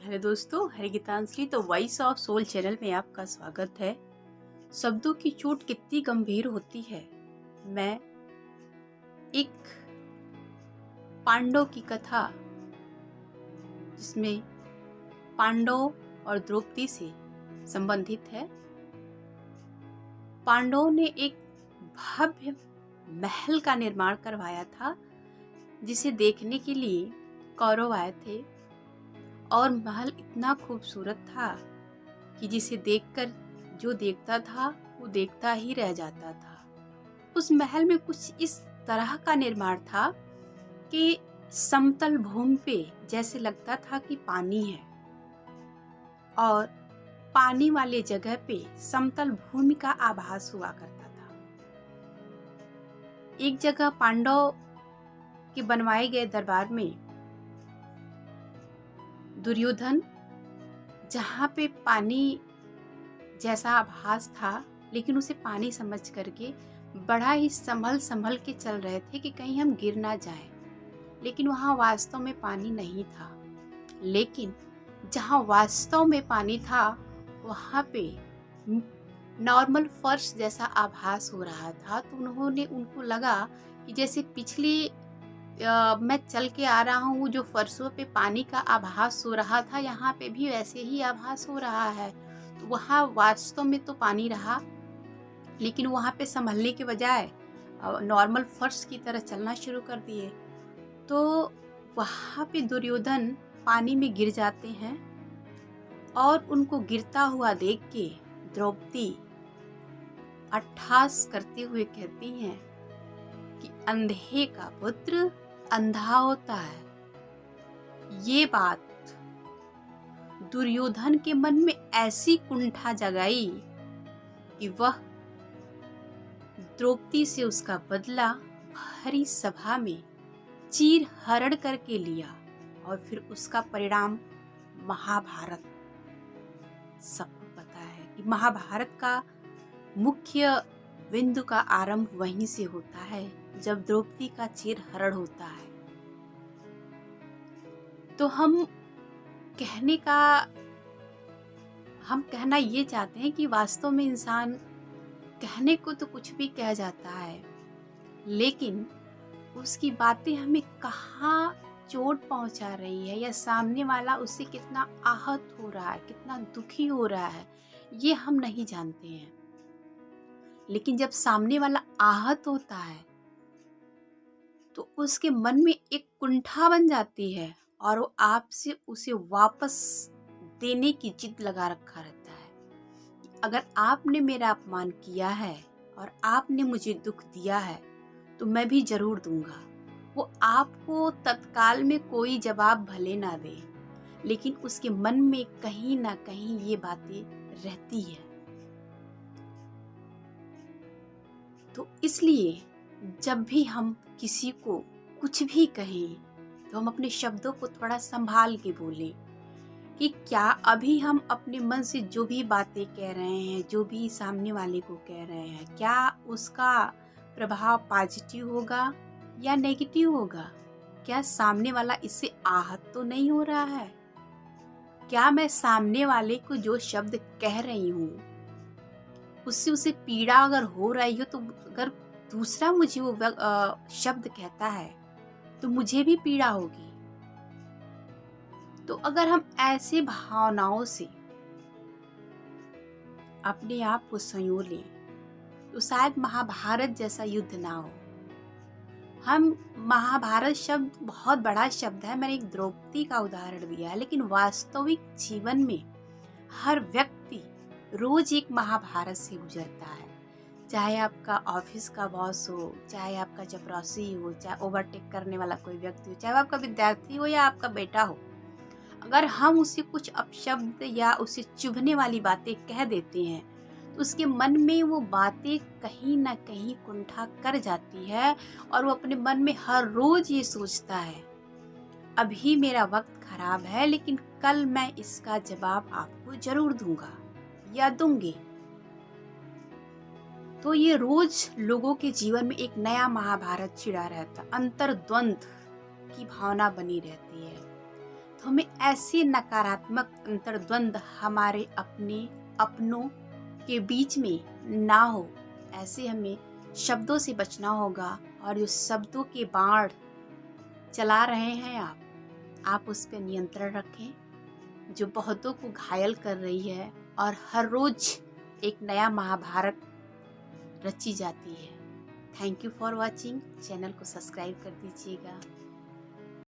Hello दोस्तों, हरे गीतांजलि तो voice of soul channel में आपका स्वागत है। शब्दों की चोट कितनी गंभीर होती है। मैं एक पांडव की कथा, जिसमें पांडव और द्रौपदी से संबंधित है। पांडवों ने एक भव्य महल का निर्माण करवाया था, जिसे देखने के लिए कौरव आए थे। और महल इतना खूबसूरत था कि जिसे देखकर जो देखता था वो देखता ही रह जाता था। उस महल में कुछ इस तरह का निर्माण था कि समतल भूमि पे जैसे लगता था कि पानी है, और पानी वाले जगह पे समतल भूमि का आभास हुआ करता था। एक जगह पांडव के बनवाए गए दरबार में दुर्योधन, जहाँ पे पानी जैसा आभास था, लेकिन उसे पानी समझ करके बड़ा ही संभल संभल के चल रहे थे कि कहीं हम गिर ना जाएं। लेकिन वहाँ वास्तव में पानी नहीं था। लेकिन जहाँ वास्तव में पानी था वहाँ पे नॉर्मल फर्श जैसा आभास हो रहा था। तो उनको लगा कि जैसे पिछली मैं चल के आ रहा हूँ, जो फर्शों पे पानी का आभास हो रहा था, यहाँ पे भी वैसे ही आभास हो रहा है। तो वहाँ वास्तव में तो पानी रहा, लेकिन वहाँ पे संभलने के बजाय नॉर्मल फर्श की तरह चलना शुरू कर दिए। तो वहाँ पे दुर्योधन पानी में गिर जाते हैं, और उनको गिरता हुआ देख के द्रौपदी अट्टहास करते हुए कहती हैं कि अंधे का पुत्र अंधा होता है। ये बात दुर्योधन के मन में ऐसी कुंठा जगाई कि वह द्रौपदी से उसका बदला भरी सभा में चीर हरण करके लिया, और फिर उसका परिणाम महाभारत। सबको पता है कि महाभारत का मुख्य बिंदु का आरंभ वहीं से होता है, जब द्रौपदी का चीर हरण होता है। तो हम कहना ये चाहते हैं कि वास्तव में इंसान कहने को तो कुछ भी कह जाता है, लेकिन उसकी बातें हमें कहाँ चोट पहुंचा रही है, या सामने वाला उससे कितना आहत हो रहा है, कितना दुखी हो रहा है, ये हम नहीं जानते हैं। लेकिन जब सामने वाला आहत होता है तो उसके मन में एक कुंठा बन जाती है, और वो आपसे उसे वापस देने की जिद लगा रखा रहता है। अगर आपने मेरा अपमान किया है और आपने मुझे दुख दिया है तो मैं भी जरूर दूंगा। वो आपको तत्काल में कोई जवाब भले ना दे, लेकिन उसके मन में कहीं ना कहीं ये बातें रहती है। तो इसलिए जब भी हम किसी को कुछ भी कहें तो हम अपने शब्दों को थोड़ा संभाल के बोलें कि क्या अभी हम अपने मन से जो भी बातें कह रहे हैं, जो भी सामने वाले को कह रहे हैं, क्या उसका प्रभाव पॉजिटिव होगा या नेगेटिव होगा? क्या सामने वाला इससे आहत तो नहीं हो रहा है? क्या मैं सामने वाले को जो शब्द कह रही हूँ उससे उसे पीड़ा अगर हो रही हो, तो अगर दूसरा मुझे वो शब्द कहता है तो मुझे भी पीड़ा होगी। तो अगर हम ऐसे भावनाओं से अपने आप को संजो लें तो शायद महाभारत जैसा युद्ध ना हो। हम महाभारत शब्द बहुत बड़ा शब्द है, मैंने एक द्रौपदी का उदाहरण दिया है, लेकिन वास्तविक जीवन में हर व्यक्ति रोज एक महाभारत से गुजरता है। चाहे आपका ऑफिस का बॉस हो, चाहे आपका चपरासी हो, चाहे ओवरटेक करने वाला कोई व्यक्ति हो, चाहे आपका विद्यार्थी हो या आपका बेटा हो, अगर हम उसे कुछ अपशब्द या उसे चुभने वाली बातें कह देते हैं तो उसके मन में वो बातें कहीं ना कहीं कुंठा कर जाती है, और वो अपने मन में हर रोज ये सोचता है अभी मेरा वक्त खराब है, लेकिन कल मैं इसका जवाब आपको जरूर दूंगा या दूंगी। तो ये रोज लोगों के जीवन में एक नया महाभारत छिड़ा रहता, अंतर्द्वंद की भावना बनी रहती है। तो हमें ऐसे नकारात्मक अंतर्द्वंद हमारे अपनों के बीच में ना हो, ऐसे हमें शब्दों से बचना होगा। और जो शब्दों के बाढ़ चला रहे हैं आप उस पर नियंत्रण रखें, जो बहुतों को घायल कर रही है और हर रोज एक नया महाभारत रची जाती है। Thank you for watching. Channel को सब्सक्राइब कर दीजिएगा।